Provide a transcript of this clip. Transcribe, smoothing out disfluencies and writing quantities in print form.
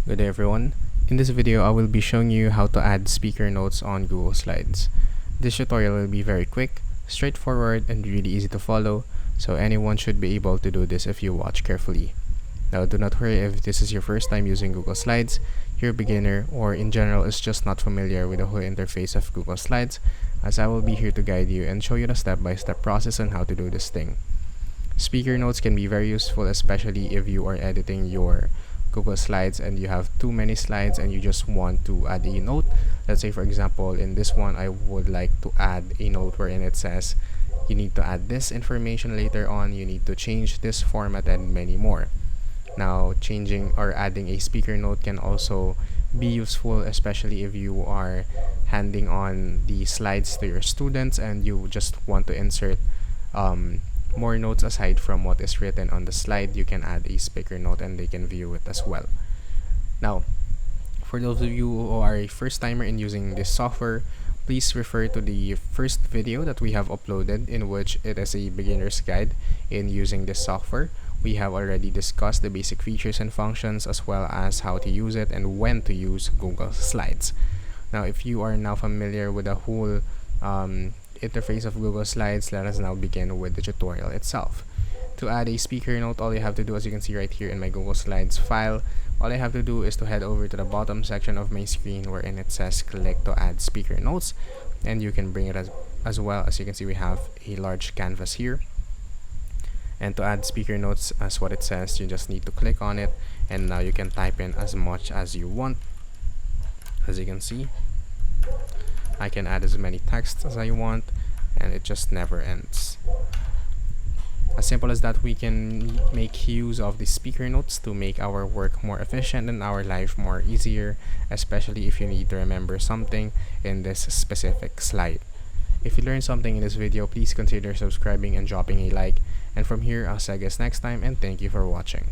Good day everyone. In this video, I will be showing you how to add speaker notes on Google Slides. This tutorial will be very quick, straightforward, and really easy to follow, so anyone should be able to do this if you watch carefully. Now, do not worry if this is your first time using Google Slides, you're a beginner, or in general is just not familiar with the whole interface of Google Slides, as I will be here to guide you and show you the step-by-step process on how to do this thing. Speaker notes can be very useful, especially if you are editing your Google Slides and you have too many slides and you just want to add a note. Let's say, for example, in this one, I would like to add a note wherein it says you need to add this information later on, you need to change this format, and many more. Now, changing or adding a speaker note can also be useful, especially if you are handing on the slides to your students and you just want to insert more notes aside from what is written on the slide. You can add a speaker note and they can view it as well. Now, for those of you who are a first timer in using this software, please refer to the first video that we have uploaded, in which it is a beginner's guide in using this software. We have already discussed the basic features and functions, as well as how to use it and when to use Google Slides. Now, if you are now familiar with the whole interface of Google Slides, let us now begin with the tutorial itself. To add a speaker note, all you have to do, as you can see right here in my Google Slides file, all I have to do is to head over to the bottom section of my screen wherein it says click to add speaker notes, and you can bring it as well. As you can see, we have a large canvas here, and to add speaker notes, as what it says, you just need to click on it, and now you can type in as much as you want. As you can see, I can add as many texts as I want, and it just never ends. As simple as that, we can make use of the speaker notes to make our work more efficient and our life more easier, especially if you need to remember something in this specific slide. If you learned something in this video, please consider subscribing and dropping a like. And from here, I'll see you guys next time, and thank you for watching.